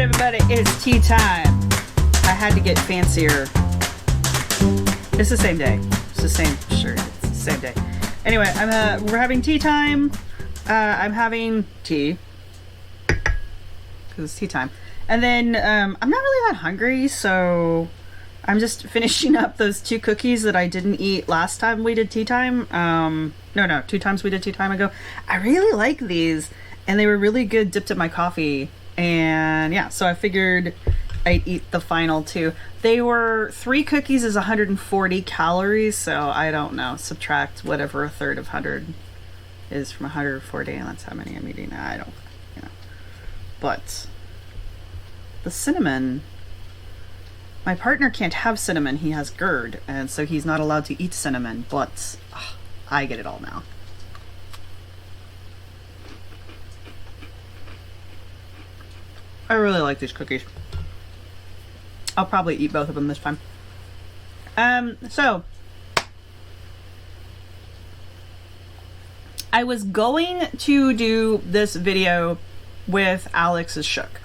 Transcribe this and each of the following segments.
right, everybody, it's tea time. I had to get fancier. It's the same day. It's the same shirt. It's the same day. Anyway, we're having tea time. I'm having tea because it's tea time. And then I'm not really that hungry, so I'm just finishing up those 2 cookies that I didn't eat last time we did tea time. No, 2 times we did tea time ago. I really like these, and they were really good dipped in my coffee. And yeah, so I figured I'd eat the final 2. They were 3 cookies is 140 calories, so I don't know. Subtract whatever a third of 100 is from 140, and that's how many I'm eating. I don't, you know. But the cinnamon, my partner can't have cinnamon. He has GERD, and so he's not allowed to eat cinnamon, but I get it all now. I really like these cookies. I'll probably eat both of them this time. So I was going to do this video with Alex's Shook,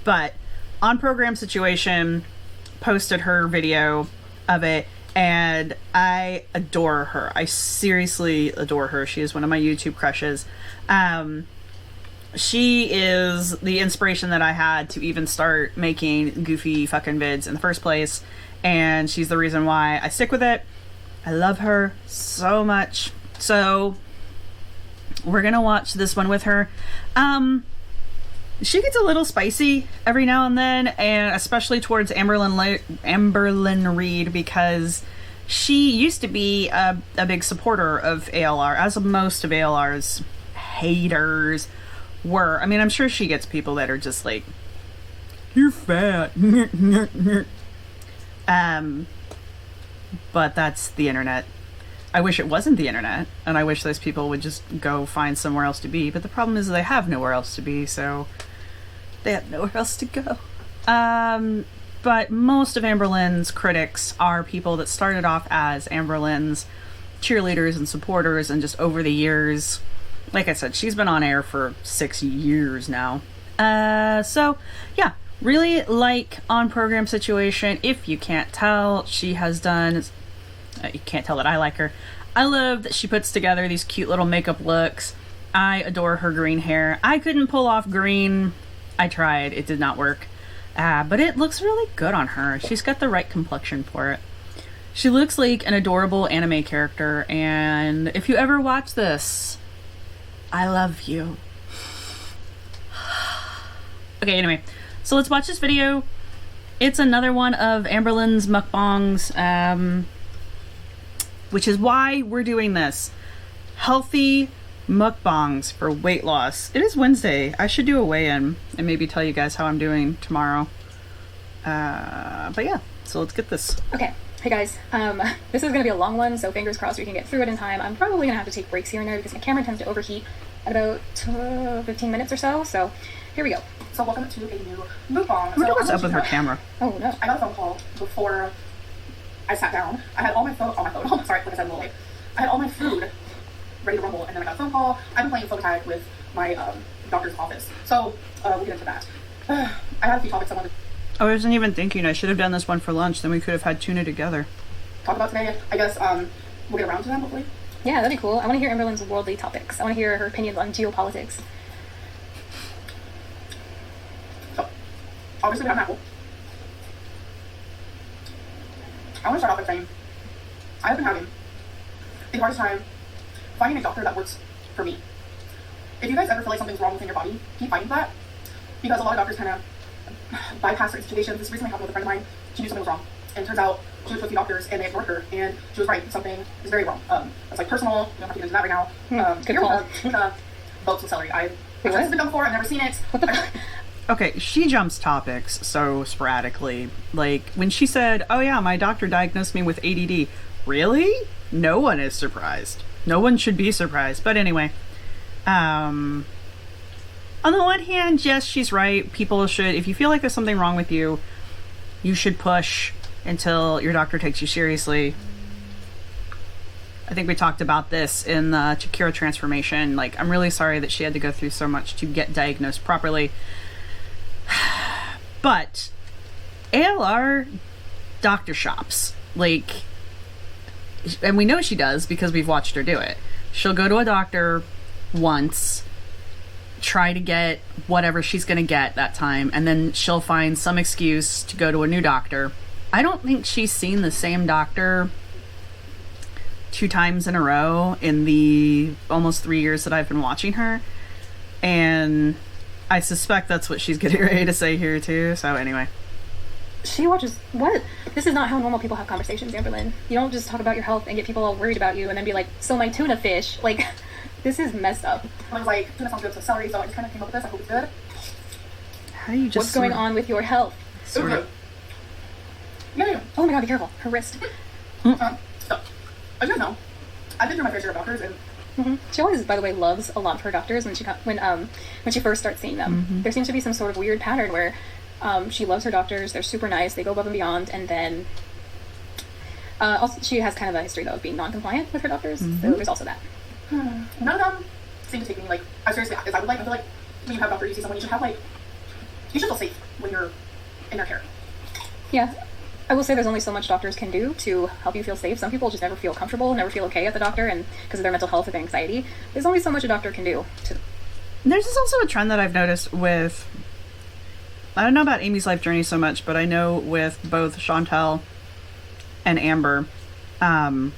but On Program Situation posted her video of it, and I adore her. I seriously adore her. She is one of my YouTube crushes. She is the inspiration that I had to even start making goofy fucking vids in the first place, and she's the reason why I stick with it. I love her so much. So we're gonna watch this one with her. She gets a little spicy every now and then, and especially towards Amberlyn Reed, because she used to be a big supporter of ALR, as most of ALR's haters were. I mean, I'm sure she gets people that are just like, you're fat. But that's the internet. I wish it wasn't the internet, and I wish those people would just go find somewhere else to be. But the problem is they have nowhere else to be, so they have nowhere else to go. But most of Amberlyn's critics are people that started off as Amberlyn's cheerleaders and supporters, and just over the years, like I said, she's been on air for 6 years now. So yeah, really like On Program Situation. If you can't tell, she has done, you can't tell that I like her. I love that she puts together these cute little makeup looks. I adore her green hair. I couldn't pull off green. I tried, it did not work. But it looks really good on her. She's got the right complexion for it. She looks like an adorable anime character, and if you ever watch this, I love you. Okay, anyway, so let's watch this video. It's another one of Amberlyn's mukbangs, which is why we're doing this. Healthy mukbangs for weight loss. It is Wednesday. I should do a weigh-in and maybe tell you guys how I'm doing tomorrow. But yeah, so let's get this. Okay. Hey guys, this is going to be a long one, so fingers crossed we can get through it in time. I'm probably going to have to take breaks here and there because my camera tends to overheat at about 15 minutes or so, so here we go. So welcome to a new mukbang. I wonder what's up with her camera. Oh no. I got a phone call before I sat down. I had all my phone, oh, sorry, like I said, a little late. I had all my food ready to rumble, and then I got a phone call. I've been playing phone tag with my doctor's office, so we'll get into that. I have a few topics I wanted to I wasn't even thinking I should have done this one for lunch, then we could have had tuna together. talk about today. I guess we'll get around to them, hopefully. Yeah, that'd be cool. I want to hear Amberlyn's worldly topics. I want to hear her opinions on geopolitics. So, obviously we have an apple. I want to start off by saying I have been having the hardest time finding a doctor that works for me. If you guys ever feel like something's wrong within your body, keep fighting that, because a lot of doctors kind of bypass certain situations. This recently happened with a friend of mine. She knew something was wrong, and it turns out she went to a few doctors and they ignored her, and she was right. Something is very wrong. It's like personal. We don't have to get into that right now. Good call. Boats with celery. I've been done before. I've never seen it. What the fuck? Okay, she jumps topics so sporadically. Like, when she said, oh yeah, my doctor diagnosed me with ADD. Really? No one is surprised. No one should be surprised. But anyway, on the one hand, yes, she's right. People should, if you feel like there's something wrong with you, you should push until your doctor takes you seriously. I think we talked about this in the Chikira transformation. Like, I'm really sorry that she had to go through so much to get diagnosed properly. But ALR doctor shops, like, and we know she does because we've watched her do it. She'll go to a doctor once, try to get whatever she's going to get that time, and then she'll find some excuse to go to a new doctor. I don't think she's seen the same doctor 2 times in a row in the almost 3 years that I've been watching her. And I suspect that's what she's getting ready to say here too. So anyway. She watches what? This is not how normal people have conversations, Amberlyn. You don't just talk about your health and get people all worried about you and then be like, so my tuna fish. Like, this is messed up. I was like, tuna sounds good, so celery, so I just kind of came up with this. I hope it's good. How do you just What's going on with your health? Sort of. Yeah. Oh my god, be careful. Her wrist. So, as you guys know, I've been through my fair share of doctors, and She always, by the way, loves a lot of her doctors when she first starts seeing them. There seems to be some sort of weird pattern where she loves her doctors. They're super nice. They go above and beyond, and then also she has kind of a history though of being non-compliant with her doctors. So there's also that. none of them seem to take me like as seriously as I would like. I feel like when you have a doctor, you see someone, you should feel safe when you're in their care. Yeah. I will say there's only so much doctors can do to help you feel safe. Some people just never feel comfortable, never feel okay at the doctor, and because of their mental health or their anxiety. There's only so much a doctor can do. There's also a trend that I've noticed with, I don't know about Amy's life journey so much, but I know with both Chantel and Amber, they'll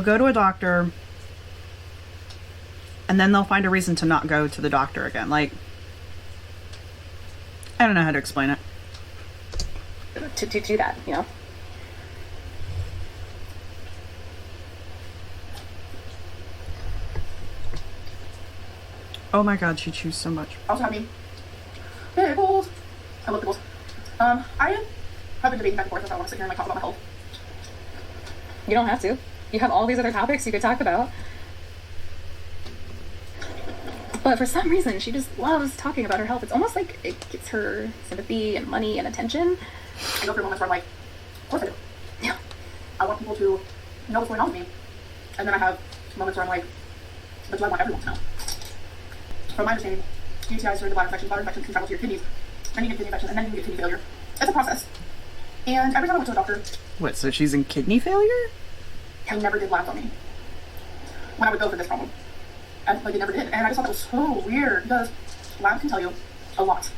go to a doctor and then they'll find a reason to not go to the doctor again. Like, I don't know how to explain it. To do that, you know? Oh my god, she chews so much. I also have me pickles. I love pickles. I have been debating back and forth if I want to sit here and like talk about my health. You don't have to. You have all these other topics you could talk about. But for some reason, she just loves talking about her health. It's almost like it gets her sympathy and money and attention. I go through moments where I'm like, of course I do. Yeah. I want people to know what's going on with me. And then I have moments where I'm like, but do I want everyone to know? From my understanding, UTIs are the bladder infections can travel to your kidneys, then you get kidney infection, and then you can get kidney failure. It's a process. And every time I went to a doctor, What, so she's in kidney failure? they never did labs on me when I would go for this problem. And like they never did. And I just thought that was so weird because labs can tell you a lot.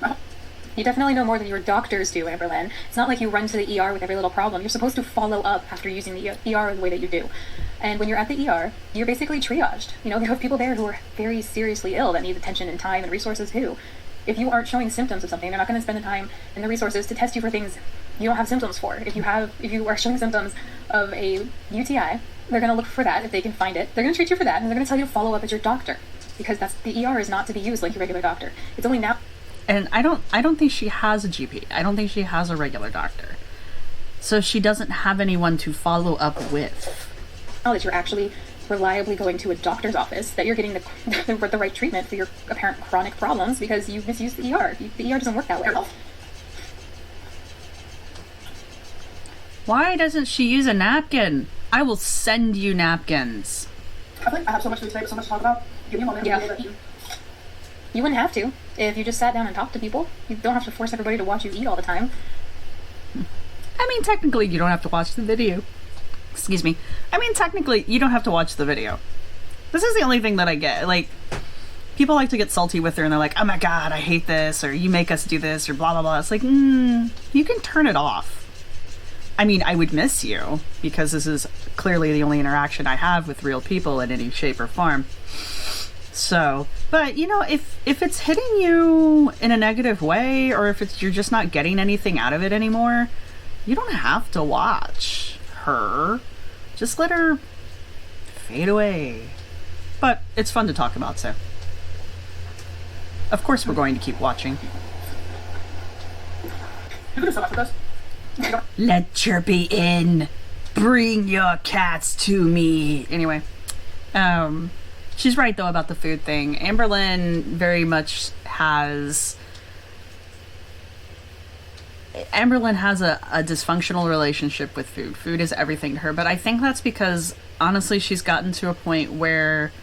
You definitely know more than your doctors do, Amberlyn. It's not like you run to the ER with every little problem. You're supposed to follow up after using the ER the way that you do. And when you're at the ER, you're basically triaged. You know, you have people there who are very seriously ill that need attention and time and resources too. If you aren't showing symptoms of something, they're not going to spend the time and the resources to test you for things you don't have symptoms for. If you are showing symptoms of a UTI, they're going to look for that if they can find it. They're going to treat you for that, and they're going to tell you to follow up as your doctor, because the ER is not to be used like your regular doctor. It's only now. And I don't think she has a GP. I don't think she has a regular doctor. So she doesn't have anyone to follow up with. Now that you're actually reliably going to a doctor's office, that you're getting the right treatment for your apparent chronic problems because you misused the ER. The ER doesn't work that way. Why doesn't she use a napkin? I will send you napkins. I feel like I have so much to say, but so much to talk about. Give me a moment. Yeah. You wouldn't have to if you just sat down and talked to people. You don't have to force everybody to watch you eat all the time. I mean, technically, you don't have to watch the video. Excuse me. I mean, technically, you don't have to watch the video. This is the only thing that I get. Like, people like to get salty with her and they're like, oh my god, I hate this, or you make us do this, or blah, blah, blah. It's like, you can turn it off. I mean, I would miss you, because this is clearly the only interaction I have with real people in any shape or form. So, but, you know, if it's hitting you in a negative way, or if you're just not getting anything out of it anymore, you don't have to watch her. Just let her fade away. But it's fun to talk about, so. Of course we're going to keep watching. You can do so much with this. Let Chirpy in. Bring your cats to me. Anyway, she's right though about the food thing. Amberlyn very much has. Amberlyn has a dysfunctional relationship with food. Food is everything to her, but I think that's because honestly she's gotten to a point where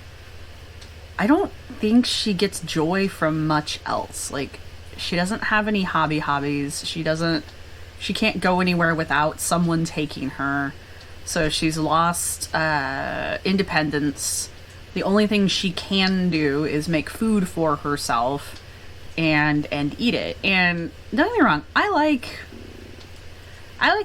I don't think she gets joy from much else. Like, She doesn't have any hobbies. She can't go anywhere without someone taking her. So she's lost independence. The only thing she can do is make food for herself and eat it. And don't get me wrong, I like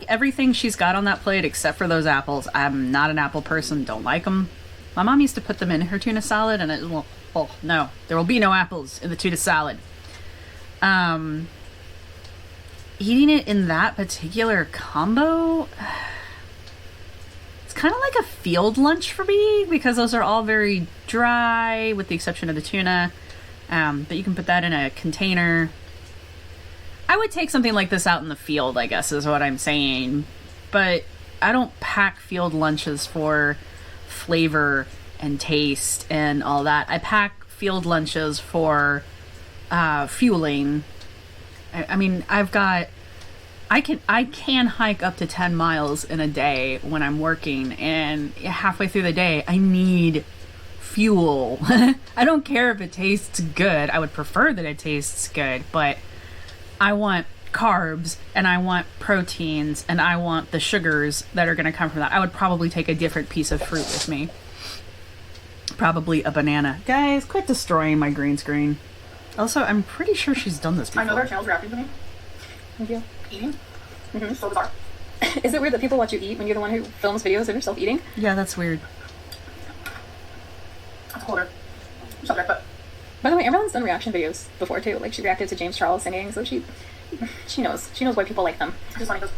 everything she's got on that plate except for those apples. I'm not an apple person, don't like them. My mom used to put them in her tuna salad, and oh no, there will be no apples in the tuna salad. Eating it in that particular combo, it's kind of like a field lunch for me, because those are all very dry, with the exception of the tuna. But you can put that in a container. I would take something like this out in the field, I guess is what I'm saying. But I don't pack field lunches for flavor and taste and all that. I pack field lunches for fueling. I mean, I can hike up to 10 miles in a day when I'm working, and halfway through the day I need fuel. I don't care if it tastes good. I would prefer that it tastes good, but I want carbs, and I want proteins, and I want the sugars that are going to come from that. I would probably take a different piece of fruit with me. Probably a banana. Guys, quit destroying my green screen. Also, I'm pretty sure she's done this before. I know their channel's reacting to me. Thank you. Eating. So bizarre. Is it weird that people watch you eat when you're the one who films videos of yourself eating? Yeah, that's weird. That's a whole other subject, but By the way, Amberlynn's done reaction videos before too. Like, she reacted to James Charles singing, so she knows why people like them. it's just funny because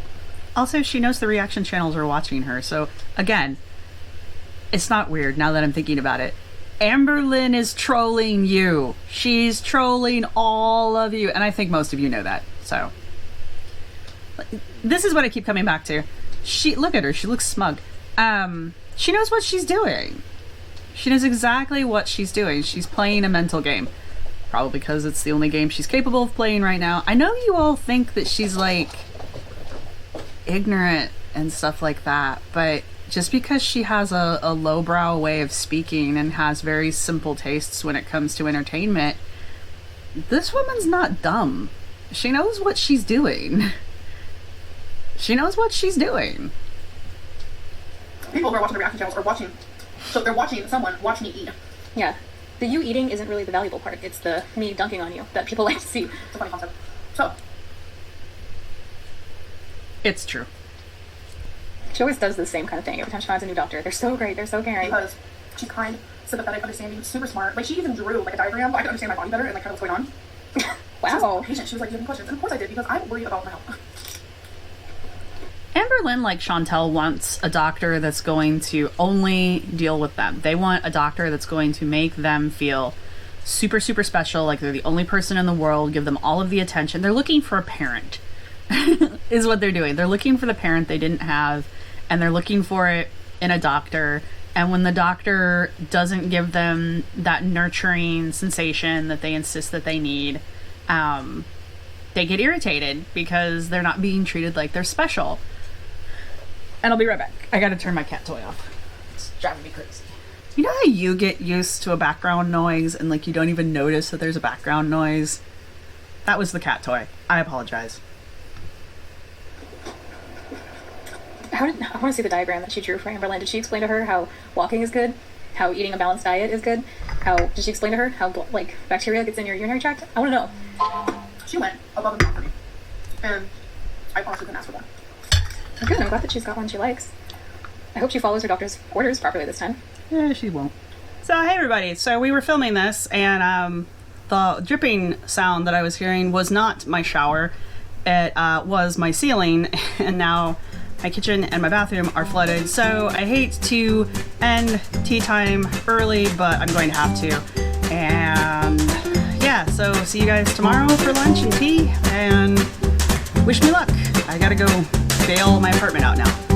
Also, she knows the reaction channels are watching her, so again, it's not weird now that I'm thinking about it. Amberlynn is trolling you. She's trolling all of you, and I think most of you know that. So this is what I keep coming back to. Look at her. She looks smug. She knows what she's doing. She knows exactly what she's doing. She's playing a mental game. Probably because it's the only game she's capable of playing right now. I know you all think that she's, like, ignorant and stuff like that, but just because she has a lowbrow way of speaking and has very simple tastes when it comes to entertainment, this woman's not dumb. She knows what she's doing. She knows what she's doing. people who are watching the reaction channels are watching. So they're watching someone watch me eat. Yeah. The you eating isn't really the valuable part. It's the me dunking on you that people like to see. It's a funny concept. So, It's true. She always does the same kind of thing every time she finds a new doctor. They're so great. They're so caring. because she's kind, sympathetic, understanding, super smart. Like, she even drew, like, a diagram, but I could understand my body better and, like, kind of what's going on. She Wow. was patient. She was, like, giving questions. And of course I did, because I'm worried about my health. Amberlynn, like Chantel, wants a doctor that's going to only deal with them. They want a doctor that's going to make them feel super, super special, like they're the only person in the world, give them all of the attention. They're looking for a parent, is what they're doing. They're looking for the parent they didn't have, and they're looking for it in a doctor. And when the doctor doesn't give them that nurturing sensation that they insist that they need, they get irritated because they're not being treated like they're special. And I'll be right back. I gotta turn my cat toy off. It's driving me crazy. You know how you get used to a background noise and like you don't even notice that there's a background noise? That was the cat toy. I apologize. I want to see the diagram that she drew for Amberlynn. Did she explain to her how walking is good? How eating a balanced diet is good? Did she explain to her how, like, bacteria gets in your urinary tract? I want to know. She went above and beyond for me. And I honestly couldn't ask for more. Good, I'm glad that she's got one she likes. I hope she follows her doctor's orders properly this time. Yeah, she won't. So, hey everybody. So we were filming this and the dripping sound that I was hearing was not my shower. It was my ceiling, and now my kitchen and my bathroom are flooded. So I hate to end tea time early, but I'm going to have to. And yeah, so see you guys tomorrow for lunch and tea, and wish me luck. I gotta go bail my apartment out now.